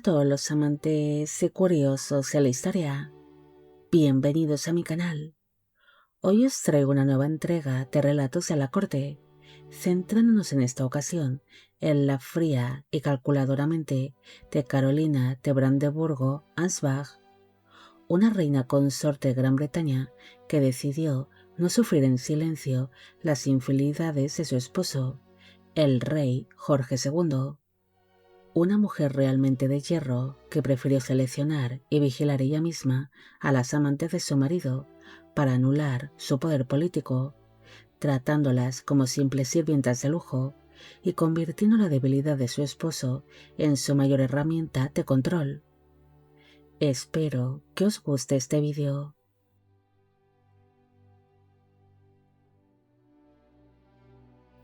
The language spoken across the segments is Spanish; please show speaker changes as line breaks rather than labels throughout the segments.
Hola a todos los amantes y curiosos de la historia. Bienvenidos a mi canal. Hoy os traigo una nueva entrega de Relatos de la Corte, centrándonos en esta ocasión en la fría y calculadora mente de Carolina de Brandeburgo-Ansbach, una reina consorte de Gran Bretaña que decidió no sufrir en silencio las infidelidades de su esposo, el rey Jorge II. Una mujer realmente de hierro que prefirió seleccionar y vigilar ella misma a las amantes de su marido para anular su poder político, tratándolas como simples sirvientas de lujo y convirtiendo la debilidad de su esposo en su mayor herramienta de control. Espero que os guste este vídeo.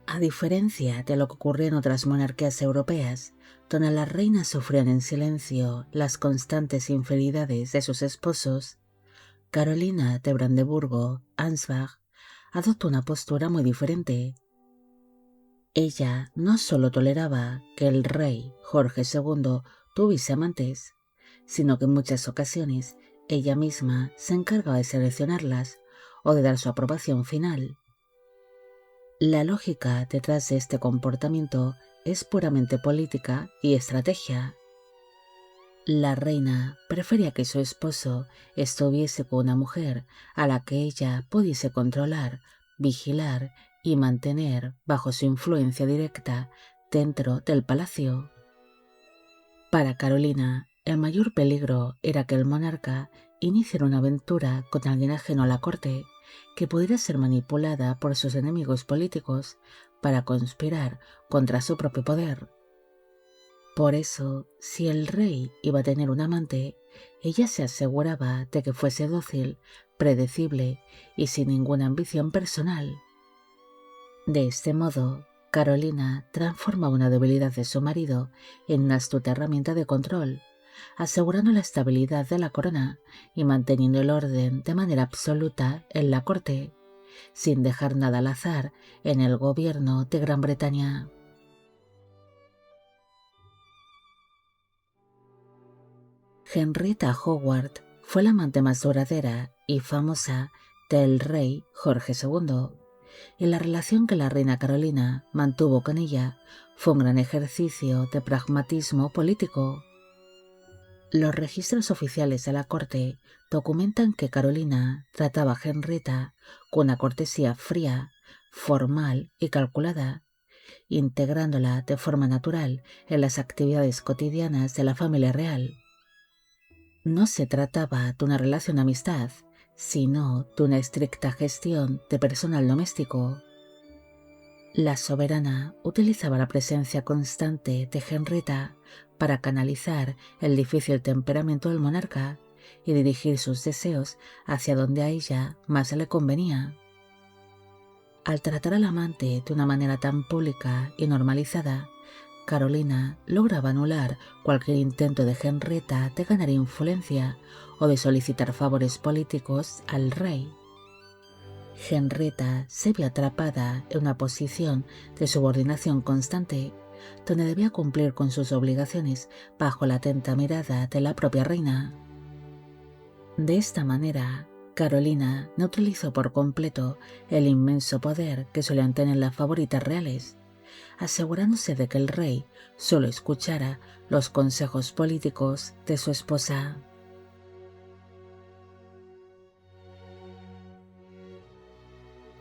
A diferencia de lo que ocurría en otras monarquías europeas, donde las reinas sufrían en silencio las constantes infidelidades de sus esposos, Carolina de Brandeburgo-Ansbach adoptó una postura muy diferente. Ella no solo toleraba que el rey Jorge II tuviese amantes, sino que en muchas ocasiones ella misma se encargaba de seleccionarlas o de dar su aprobación final. La lógica detrás de este comportamiento es puramente política y estrategia. La reina prefería que su esposo estuviese con una mujer a la que ella pudiese controlar, vigilar y mantener bajo su influencia directa dentro del palacio. Para Carolina, el mayor peligro era que el monarca iniciara una aventura con alguien ajeno a la corte, que pudiera ser manipulada por sus enemigos políticos para conspirar contra su propio poder. Por eso, si el rey iba a tener un amante, ella se aseguraba de que fuese dócil, predecible y sin ninguna ambición personal. De este modo, Carolina transforma una debilidad de su marido en una astuta herramienta de control, asegurando la estabilidad de la corona y manteniendo el orden de manera absoluta en la corte, sin dejar nada al azar en el gobierno de Gran Bretaña. Henrietta Howard fue la amante más duradera y famosa del rey Jorge II, y la relación que la reina Carolina mantuvo con ella fue un gran ejercicio de pragmatismo político. Los registros oficiales de la corte documentan que Carolina trataba a Henrietta con una cortesía fría, formal y calculada, integrándola de forma natural en las actividades cotidianas de la familia real. No se trataba de una relación de amistad, sino de una estricta gestión de personal doméstico. La soberana utilizaba la presencia constante de Henrietta para canalizar el difícil temperamento del monarca y dirigir sus deseos hacia donde a ella más le convenía. Al tratar al amante de una manera tan pública y normalizada, Carolina lograba anular cualquier intento de Henrietta de ganar influencia o de solicitar favores políticos al rey. Henrietta se vio atrapada en una posición de subordinación constante, donde debía cumplir con sus obligaciones bajo la atenta mirada de la propia reina. De esta manera, Carolina neutralizó por completo el inmenso poder que solían tener las favoritas reales, asegurándose de que el rey solo escuchara los consejos políticos de su esposa.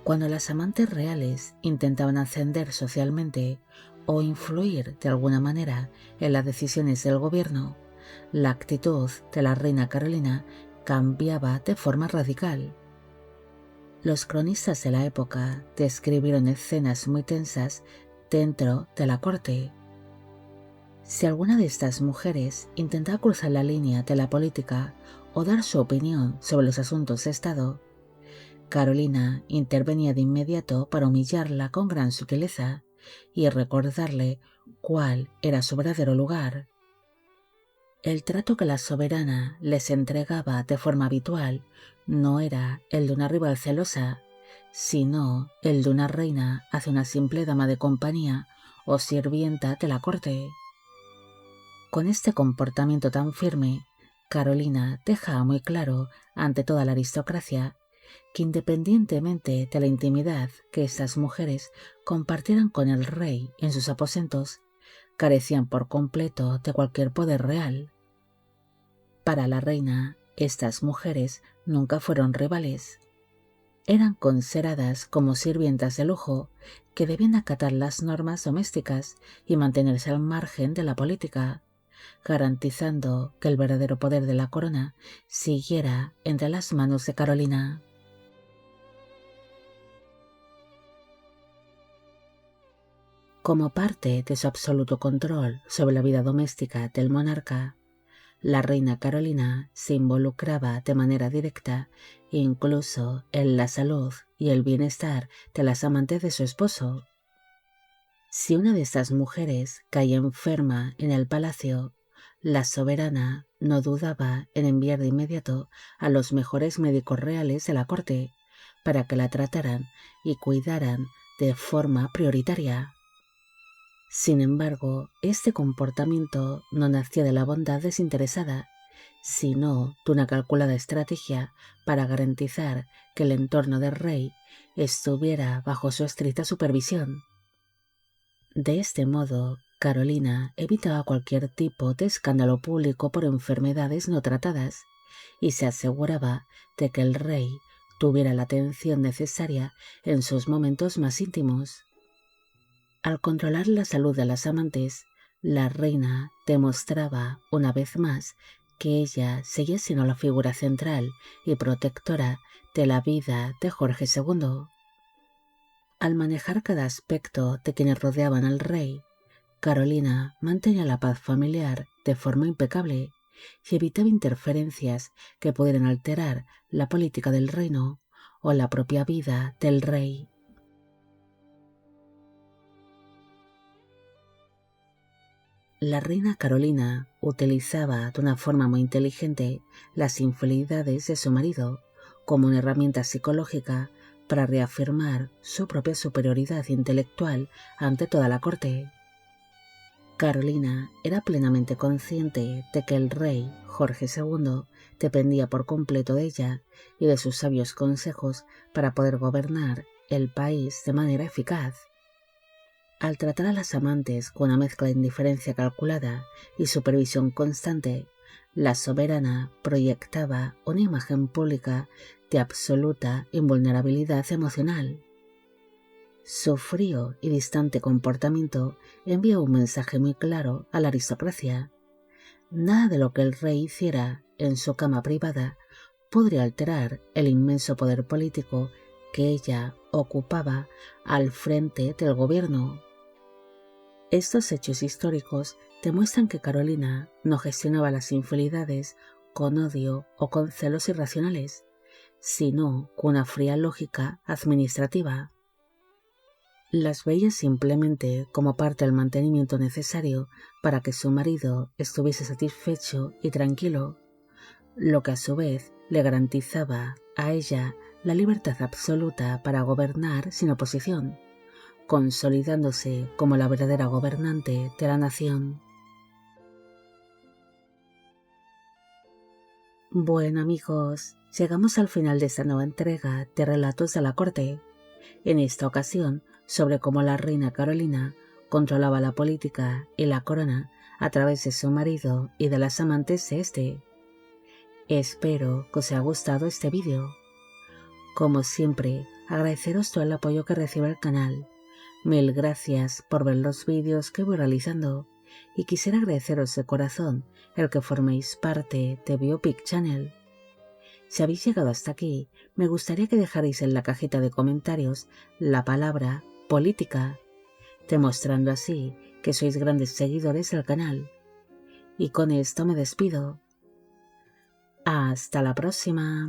Cuando las amantes reales intentaban ascender socialmente o influir de alguna manera en las decisiones del gobierno, la actitud de la reina Carolina cambiaba de forma radical. Los cronistas de la época describieron escenas muy tensas dentro de la corte. Si alguna de estas mujeres intentaba cruzar la línea de la política o dar su opinión sobre los asuntos de Estado, Carolina intervenía de inmediato para humillarla con gran sutileza y recordarle cuál era su verdadero lugar. El trato que la soberana les entregaba de forma habitual no era el de una rival celosa, sino el de una reina hacia una simple dama de compañía o sirvienta de la corte. Con este comportamiento tan firme, Carolina deja muy claro ante toda la aristocracia que independientemente de la intimidad que estas mujeres compartieran con el rey en sus aposentos, carecían por completo de cualquier poder real. Para la reina, estas mujeres nunca fueron rivales. Eran consideradas como sirvientas de lujo que debían acatar las normas domésticas y mantenerse al margen de la política, garantizando que el verdadero poder de la corona siguiera entre las manos de Carolina. Como parte de su absoluto control sobre la vida doméstica del monarca, la reina Carolina se involucraba de manera directa incluso en la salud y el bienestar de las amantes de su esposo. Si una de estas mujeres caía enferma en el palacio, la soberana no dudaba en enviar de inmediato a los mejores médicos reales de la corte para que la trataran y cuidaran de forma prioritaria. Sin embargo, este comportamiento no nació de la bondad desinteresada, sino de una calculada estrategia para garantizar que el entorno del rey estuviera bajo su estricta supervisión. De este modo, Carolina evitaba cualquier tipo de escándalo público por enfermedades no tratadas y se aseguraba de que el rey tuviera la atención necesaria en sus momentos más íntimos. Al controlar la salud de las amantes, la reina demostraba una vez más que ella seguía siendo la figura central y protectora de la vida de Jorge II. Al manejar cada aspecto de quienes rodeaban al rey, Carolina mantenía la paz familiar de forma impecable y evitaba interferencias que pudieran alterar la política del reino o la propia vida del rey. La reina Carolina utilizaba de una forma muy inteligente las infidelidades de su marido como una herramienta psicológica para reafirmar su propia superioridad intelectual ante toda la corte. Carolina era plenamente consciente de que el rey Jorge II dependía por completo de ella y de sus sabios consejos para poder gobernar el país de manera eficaz. Al tratar a las amantes con una mezcla de indiferencia calculada y supervisión constante, la soberana proyectaba una imagen pública de absoluta invulnerabilidad emocional. Su frío y distante comportamiento envía un mensaje muy claro a la aristocracia. Nada de lo que el rey hiciera en su cama privada podría alterar el inmenso poder político que ella ocupaba al frente del gobierno. Estos hechos históricos demuestran que Carolina no gestionaba las infidelidades con odio o con celos irracionales, sino con una fría lógica administrativa. Las veía simplemente como parte del mantenimiento necesario para que su marido estuviese satisfecho y tranquilo, lo que a su vez le garantizaba a ella la libertad absoluta para gobernar sin oposición, consolidándose como la verdadera gobernante de la nación. Bueno amigos, llegamos al final de esta nueva entrega de Relatos de la Corte, en esta ocasión sobre cómo la reina Carolina controlaba la política y la corona a través de su marido y de las amantes de este. Espero que os haya gustado este vídeo. Como siempre, agradeceros todo el apoyo que recibe el canal. Mil gracias por ver los vídeos que voy realizando y quisiera agradeceros de corazón el que forméis parte de Biopic Channel. Si habéis llegado hasta aquí, me gustaría que dejarais en la cajita de comentarios la palabra política, demostrando así que sois grandes seguidores del canal. Y con esto me despido. Hasta la próxima.